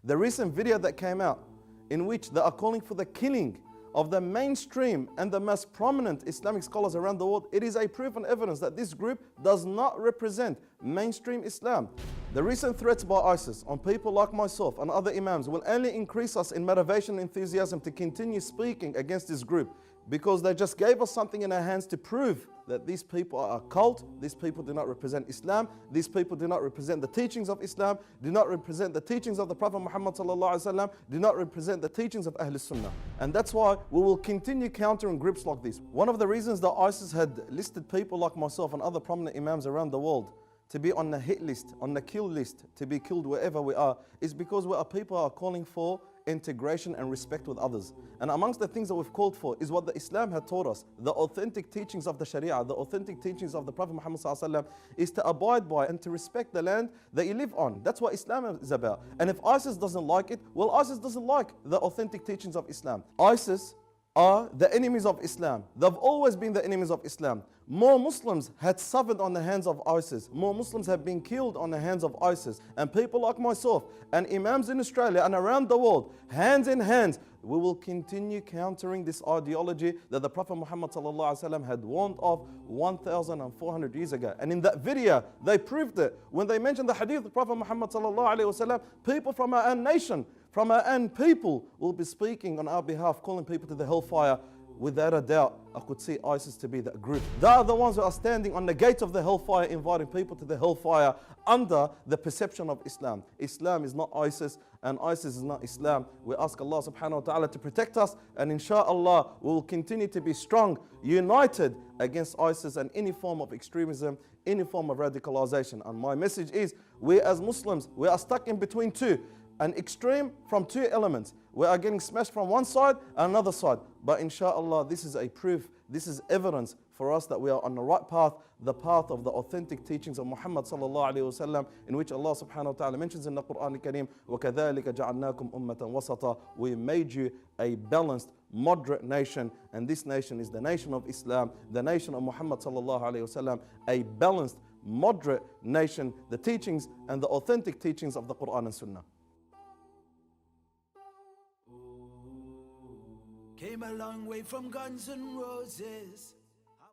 The recent video that came out in which they are calling for the killing of the mainstream and the most prominent Islamic scholars around the world, it is a proof and evidence that this group does not represent mainstream Islam. The recent threats by ISIS on people like myself and other imams will only increase us in motivation and enthusiasm to continue speaking against this group, because they just gave us something in our hands to prove that these people are a cult, these people do not represent Islam, these people do not represent the teachings of Islam, do not represent the teachings of the Prophet Muhammad sallallahu alaihi wasallam, do not represent the teachings of Ahl Sunnah. And that's why we will continue countering groups like this. One of the reasons that ISIS had listed people like myself and other prominent imams around the world to be on the hit list, on the kill list, to be killed wherever we are, is because we are people who are calling for integration and respect with others. And amongst the things that we've called for is what the Islam had taught us. The authentic teachings of the Sharia, the authentic teachings of the Prophet Muhammad ﷺ is to abide by and to respect the land that you live on. That's what Islam is about. And if ISIS doesn't like it, well, ISIS doesn't like the authentic teachings of Islam. ISIS are the enemies of Islam. They've always been the enemies of Islam. More Muslims had suffered on the hands of ISIS. More Muslims have been killed on the hands of ISIS. And people like myself and imams in Australia and around the world, hands in hands, we will continue countering this ideology that the Prophet Muhammad ﷺ had warned of 1,400 years ago. And in that video, they proved it. When they mentioned the hadith of the Prophet Muhammad ﷺ, people from our own nation, from our own people will be speaking on our behalf, calling people to the hellfire. Without a doubt, I could see ISIS to be that group. They are the ones who are standing on the gates of the hellfire, inviting people to the hellfire under the perception of Islam. Islam is not ISIS, and ISIS is not Islam. We ask Allah subhanahu wa ta'ala to protect us, and inshallah, we will continue to be strong, united against ISIS and any form of extremism, any form of radicalization. And my message is, we as Muslims, we are stuck in between two. An extreme from two elements. We are getting smashed from one side and another side. But inshallah, this is a proof, this is evidence for us that we are on the right path, the path of the authentic teachings of Muhammad sallallahu alayhi wa sallam, in which Allah subhanahu wa ta'ala mentions in the Qur'an al-Kareem, وَكَذَلِكَ جَعَلْنَاكُمْ أُمَّةً وَسَطًا. We made you a balanced, moderate nation, and this nation is the nation of Islam, the nation of Muhammad sallallahu alayhi wa sallam, a balanced, moderate nation, the teachings and the authentic teachings of the Qur'an and Sunnah. Came a long way from Guns N' Roses.